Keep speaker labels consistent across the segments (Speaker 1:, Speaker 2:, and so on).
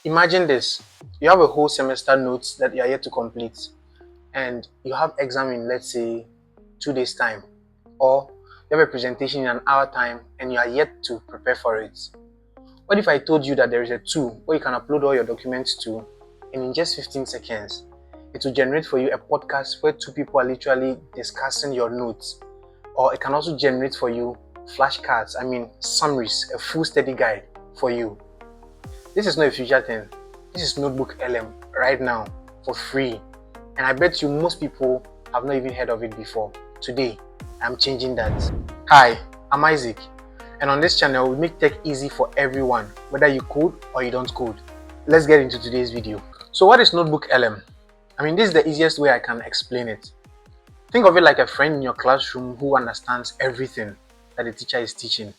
Speaker 1: Imagine this. You have a whole semester notes that you are yet to complete, and you have exam in, let's say, 2 days time, or you have a presentation in an hour time and you are yet to prepare for it. What if I told you that there is a tool where you can upload all your documents to, and in just 15 seconds it will generate for you a podcast where two people are literally discussing your notes? Or it can also generate for you flashcards, summaries, a full study guide for you. This is not a future thing. This is NotebookLM right now for free. And I bet you most people have not even heard of it before. Today, I'm changing that. Hi, I'm Isaac. And on this channel, we make tech easy for everyone, whether you code or you don't code. Let's get into today's video. So what is NotebookLM? This is the easiest way I can explain it. Think of it like a friend in your classroom who understands everything that the teacher is teaching.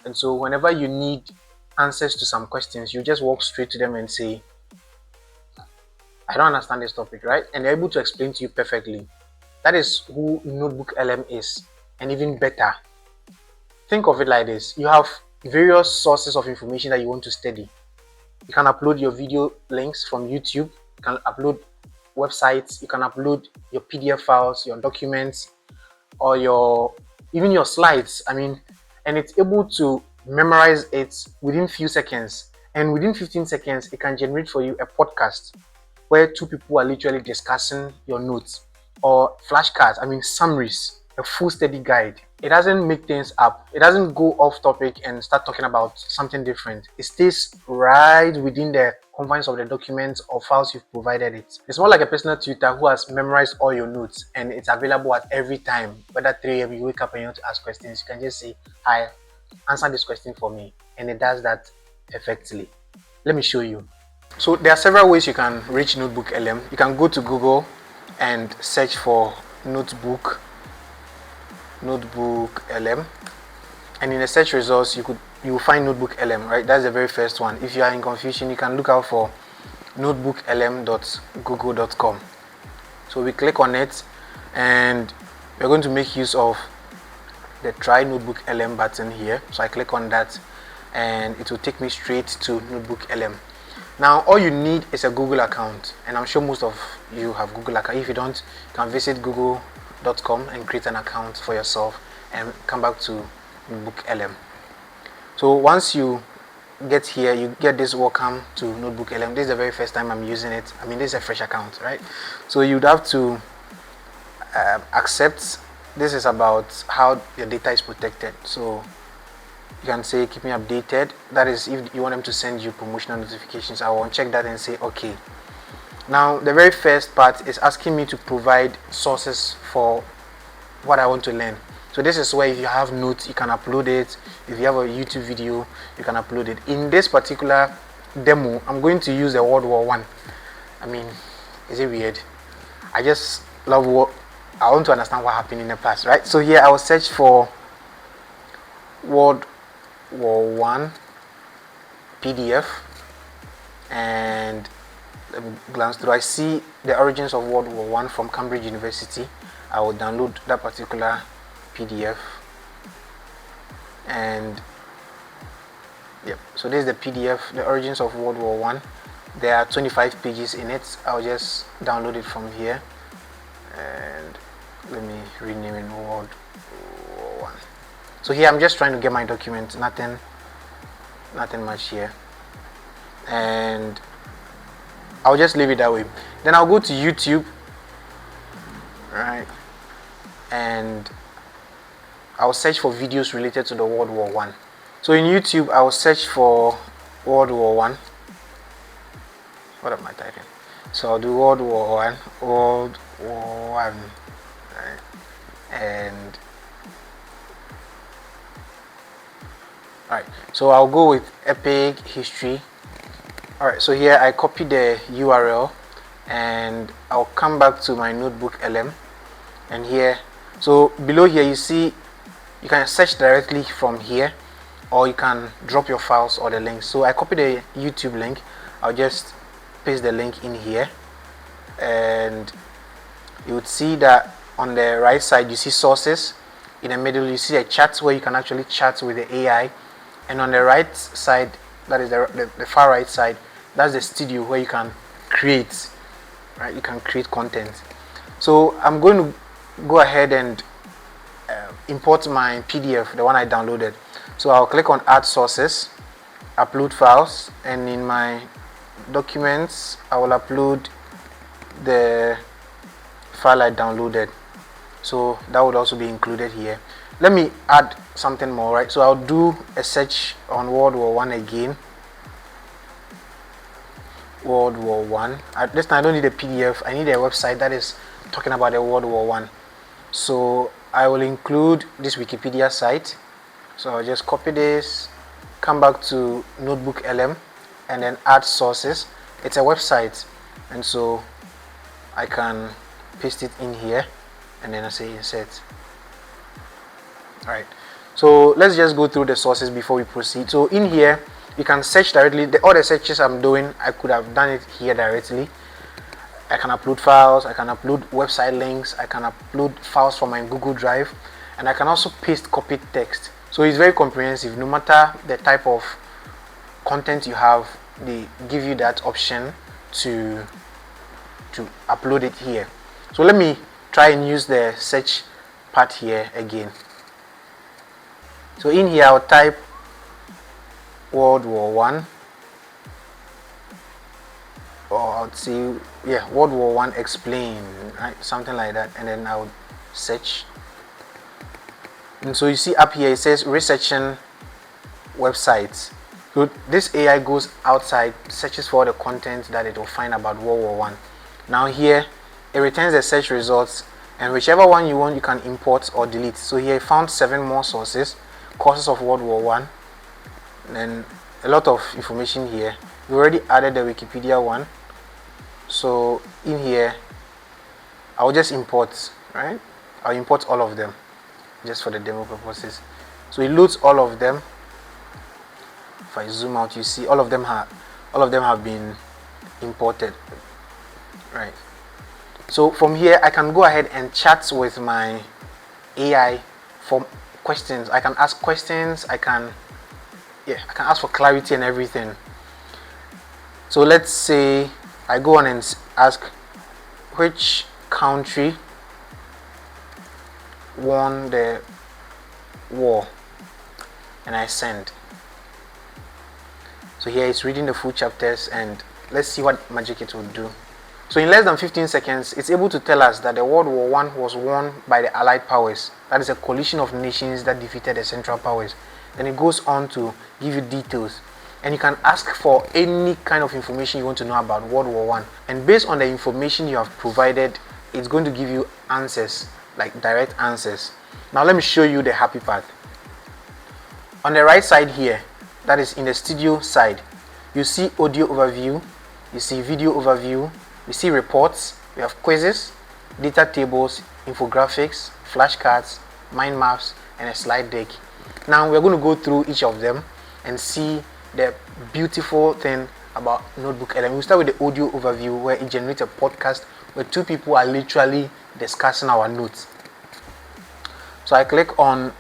Speaker 1: And so whenever you need answers to some questions, you just walk straight to them and say, I don't understand this topic, right? And they're able to explain to you perfectly. That is who NotebookLM is, and even better. Think of it like this. You have various sources of information that you want to study. You can upload your video links from YouTube. You can upload websites. You can upload your PDF files, your documents, or even your slides. And it's able to memorize it within few seconds. And within 15 seconds, it can generate for you a podcast where two people are literally discussing your notes, or flashcards, summaries, a full study guide. It doesn't make things up. It doesn't go off topic and start talking about something different. It stays right within the confines of the documents or files you've provided it. It's more like a personal tutor who has memorized all your notes, and it's available at every time. Whether 3 a.m. you wake up and you want to ask questions, you can just say, hi, answer this question for me. And it does that perfectly. Let me show you. So there are several ways you can reach NotebookLM. You can go to Google and search for NotebookLM, and in the search results you will find NotebookLM, right? That's the very first one. If you are in confusion, you can look out for notebooklm.google.com. So we click on it, and we're going to make use of the try NotebookLM button here. So I click on that, and it will take me straight to NotebookLM. Now all you need is a Google account, and I'm sure most of you have Google account. If you don't, you can visit google.com and create an account for yourself and come back to NotebookLM. So once you get here, you get this welcome to NotebookLM. This is the very first time I'm using it. This is a fresh account, right? So you'd have to accept. This is about how your data is protected. So you can say keep me updated. That is if you want them to send you promotional notifications. I will uncheck that and say okay. Now the very first part is asking me to provide sources for what I want to learn. So this is where if you have notes, you can upload it. If you have a YouTube video, you can upload it. In this particular demo, I'm going to use the World War I. Is it weird? I just love I want to understand what happened in the past, right? So here I will search for World War I PDF, and let me glance through. I see the origins of World War I from Cambridge University. I will download that particular PDF, and yep, so this is the PDF, the origins of World War I. There are 25 pages in it. I'll just download it from here, and let me rename it World War I. So here I'm just trying to get my document, nothing much here, and I'll just leave it that way. Then I'll go to YouTube, right, and I'll search for videos related to the World War I. So in YouTube I'll search for World War I. What am I typing? So I'll do World War I, right, and alright, so I'll go with epic history. Alright, so here I copy the URL, and I'll come back to my NotebookLM, and here, so below here you see you can search directly from here, or you can drop your files or the links. So I copy the YouTube link. I'll just paste the link in here, and you would see that on the right side you see sources. In the middle you see a chat where you can actually chat with the AI, and on the right side, that is the far right side, That's the studio where you can create, right? You can create content. So I'm going to go ahead and import my PDF, the one I downloaded. So I'll click on add sources, upload files, and in my documents I will upload the file I downloaded. So that would also be included here. Let me add something more, right? So I'll do a search on World War One again. World War One. At this time I don't need a PDF, I need a website that is talking about the World War One. So I will include this Wikipedia site. So I'll just copy this, come back to NotebookLM, and then add sources. It's a website, and so I can paste it in here, and then I say insert. Alright, so let's just go through the sources before we proceed. So in here you can search directly. All the searches I'm doing, I could have done it here directly. I can upload files, I can upload website links, I can upload files from my Google Drive, and I can also paste copied text. So it's very comprehensive. No matter the type of content you have, they give you that option to upload it here. So let me try and use the search part here again. So in here I'll type World War One, or I'll say, yeah, World War One explained, right? Something like that, and then I'll search. And so you see up here it says researching websites. So this AI goes outside, searches for the content that it will find about World War One. Now here it returns the search results, and whichever one you want you can import or delete. So here I found 7 more sources, causes of World War One, and a lot of information here. We already added the Wikipedia one, so in here I'll just import, right? I'll import all of them just for the demo purposes. So it loads all of them. If I zoom out, you see all of them have been imported, right? So from here I can go ahead and chat with my AI for questions. I can ask questions, I can ask for clarity and everything. So let's say I go on and ask which country won the war, and I send. So here it's reading the full chapters, and let's see what magic it will do. So in less than 15 seconds it's able to tell us that the World War One was won by the Allied powers. That is a coalition of nations that defeated the Central Powers. Then it goes on to give you details, and you can ask for any kind of information you want to know about World War One, and based on the information you have provided, it's going to give you answers, like direct answers. Now let me show you the happy part. On the right side here, that is in the studio side, you see audio overview, you see video overview, you see reports, we have quizzes, data tables, infographics, flashcards, mind maps, and a slide deck. Now we're going to go through each of them and see the beautiful thing about NotebookLM. We'll start with the audio overview, where it generates a podcast where 2 people are literally discussing our notes. So I click on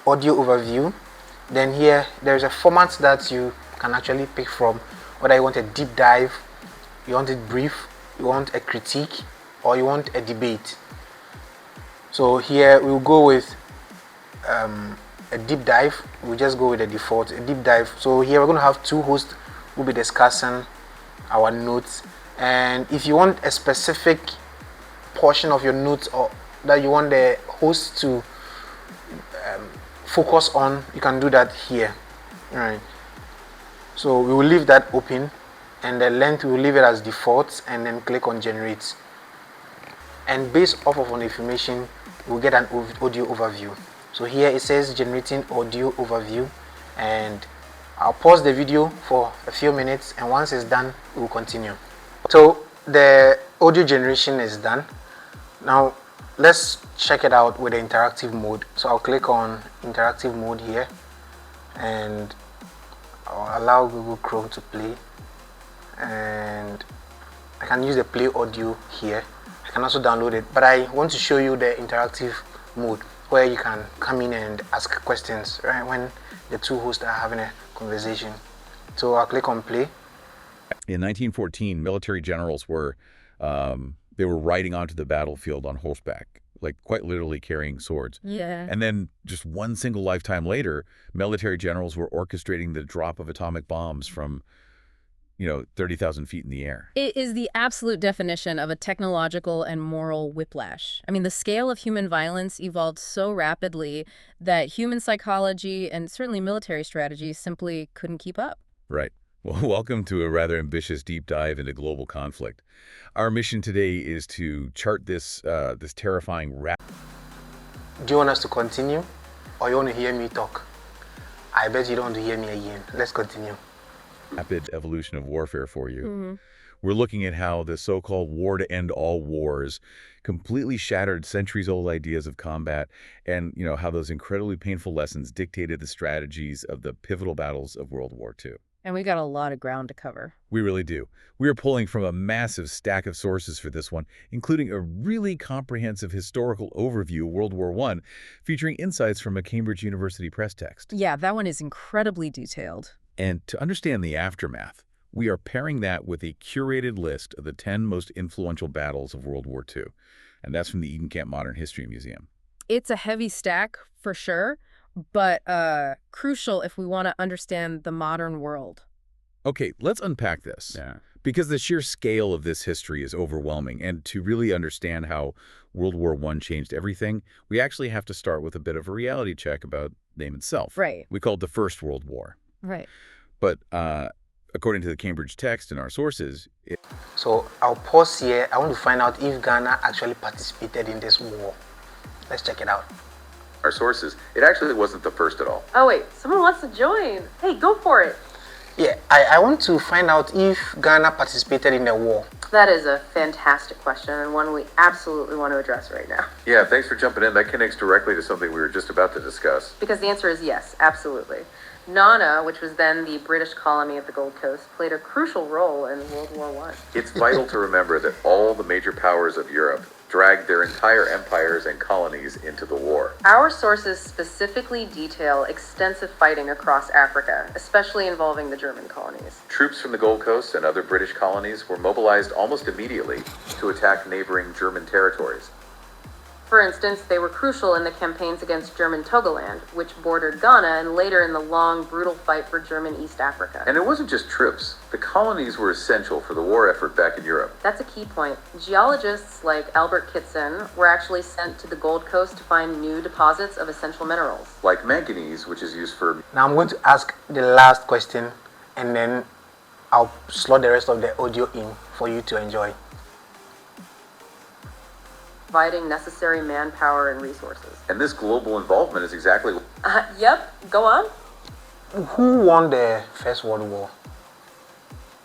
Speaker 1: audio overview. Then here there is a format that you can actually pick from, whether you want a deep dive, you want it brief, you want a critique, or you want a debate. So here we'll go with a deep dive. We'll just go with the default, a deep dive. So here we're going to have 2 hosts who will be discussing our notes, and if you want a specific portion of your notes or that you want the host to focus on, you can do that here. All right, so we will leave that open, and the length we will leave it as default, and then click on generate, and based off of the information we'll get an audio overview. So here it says generating audio overview, and I'll pause the video for a few minutes, and once it's done we'll continue. So the audio generation is done. Now let's check it out with the interactive mode. So I'll click on interactive mode here, and I'll allow Google Chrome to play, and I can use the play audio here. I can also download it, but I want to show you the interactive mode where you can come in and ask questions, right, when the 2 hosts are having a conversation. So I'll click on play.
Speaker 2: In 1914, military generals were they were riding onto the battlefield on horseback, like quite literally carrying swords.
Speaker 3: Yeah.
Speaker 2: And then just one single lifetime later, military generals were orchestrating the drop of atomic bombs from, 30,000 feet in the air.
Speaker 3: It is the absolute definition of a technological and moral whiplash. I mean, the scale of human violence evolved so rapidly that human psychology and certainly military strategy simply couldn't keep up.
Speaker 2: Right. Well, welcome to a rather ambitious deep dive into global conflict. Our mission today is to chart this terrifying
Speaker 1: Do you want us to continue, or you want to hear me talk? I bet you don't want to hear me again. Let's continue.
Speaker 2: rapid evolution of warfare for you. We're looking at how the so-called war to end all wars completely shattered centuries-old ideas of combat and, how those incredibly painful lessons dictated the strategies of the pivotal battles of World War II.
Speaker 3: And we got a lot of ground to cover.
Speaker 2: We really do. We are pulling from a massive stack of sources for this one, including a really comprehensive historical overview of World War I, featuring insights from a Cambridge University press text.
Speaker 3: Yeah, that one is incredibly detailed.
Speaker 2: And to understand the aftermath, we are pairing that with a curated list of the 10 most influential battles of World War II. And that's from the Edenkamp Modern History Museum.
Speaker 3: It's a heavy stack, for sure, but crucial if we want to understand the modern world.
Speaker 2: Okay, let's unpack this.
Speaker 4: Yeah.
Speaker 2: Because the sheer scale of this history is overwhelming, and to really understand how World War I changed everything, we actually have to start with a bit of a reality check about the name itself.
Speaker 3: Right.
Speaker 2: We call it the First World War.
Speaker 3: Right.
Speaker 2: But according to the Cambridge text and our sources,
Speaker 1: So I'll pause here. I want to find out if Ghana actually participated in this war. Let's check it out.
Speaker 4: Our sources, it actually wasn't the first at all.
Speaker 5: Oh wait, someone wants to join. Hey, go for it.
Speaker 1: Yeah, I want to find out if Ghana participated in the war.
Speaker 5: That is a fantastic question and one we absolutely want to address right now.
Speaker 4: Yeah, thanks for jumping in. That connects directly to something we were just about to discuss.
Speaker 5: Because the answer is yes, absolutely. Nana, which was then the British colony of the Gold Coast, played a crucial role in World War I.
Speaker 4: It's vital to remember that all the major powers of Europe dragged their entire empires and colonies into the war.
Speaker 5: Our sources specifically detail extensive fighting across Africa, especially involving the German colonies.
Speaker 4: Troops from the Gold Coast and other British colonies were mobilized almost immediately to attack neighboring German territories.
Speaker 5: For instance, they were crucial in the campaigns against German Togoland, which bordered Ghana, and later in the long, brutal fight for German East Africa.
Speaker 4: And it wasn't just troops. The colonies were essential for the war effort back in Europe.
Speaker 5: That's a key point. Geologists like Albert Kitson were actually sent to the Gold Coast to find new deposits of essential minerals.
Speaker 4: Like manganese, which is used for...
Speaker 1: Now I'm going to ask the last question, and then I'll slot the rest of the audio in for you to enjoy.
Speaker 5: Providing necessary manpower and resources.
Speaker 4: And this global involvement is exactly...
Speaker 5: Yep, go on.
Speaker 1: Who won the First World War?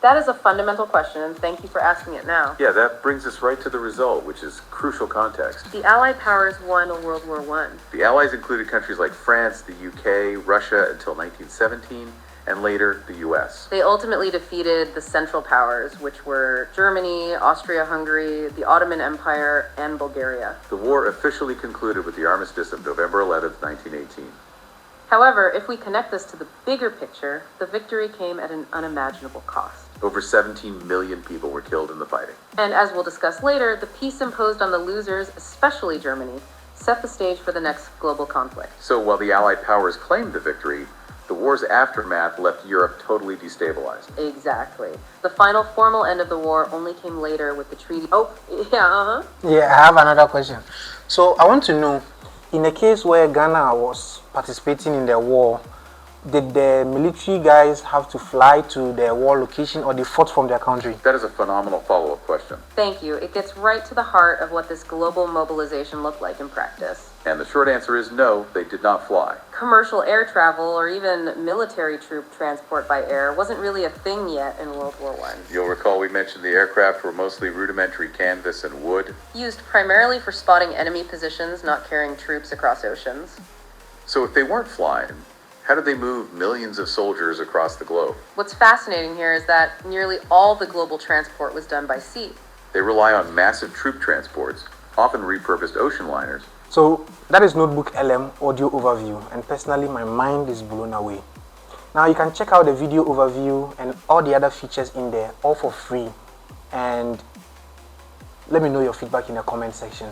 Speaker 5: That is a fundamental question, and thank you for asking it now.
Speaker 4: Yeah, that brings us right to the result, which is crucial context.
Speaker 5: The Allied powers won World War I.
Speaker 4: The Allies included countries like France, the UK, Russia until 1917, and later the US.
Speaker 5: They ultimately defeated the Central Powers, which were Germany, Austria-Hungary, the Ottoman Empire, and Bulgaria.
Speaker 4: The war officially concluded with the armistice of November 11th, 1918.
Speaker 5: However, if we connect this to the bigger picture, the victory came at an unimaginable cost.
Speaker 4: Over 17 million people were killed in the fighting.
Speaker 5: And as we'll discuss later, the peace imposed on the losers, especially Germany, set the stage for the next global conflict.
Speaker 4: So while the Allied powers claimed the victory, the war's aftermath left Europe totally destabilized.
Speaker 5: Exactly. The final formal end of the war only came later with the treaty.
Speaker 1: Yeah, I have another question. So I want to know, in the case where Ghana was participating in the war, did the military guys have to fly to the war location, or they fought from their country?
Speaker 4: That is a phenomenal follow-up question.
Speaker 5: Thank you. It gets right to the heart of what this global mobilization looked like in practice.
Speaker 4: And the short answer is no, they did not fly.
Speaker 5: Commercial air travel or even military troop transport by air wasn't really a thing yet in World War I.
Speaker 4: You'll recall we mentioned the aircraft were mostly rudimentary canvas and wood.
Speaker 5: Used primarily for spotting enemy positions, not carrying troops across oceans.
Speaker 4: So if they weren't flying, how did they move millions of soldiers across the globe?
Speaker 5: What's fascinating here is that nearly all the global transport was done by sea.
Speaker 4: They rely on massive troop transports, often repurposed ocean liners.
Speaker 1: So that is NotebookLM audio overview, and personally my mind is blown away. Now you can check out the video overview and all the other features in there, all for free. And let me know your feedback in the comment section.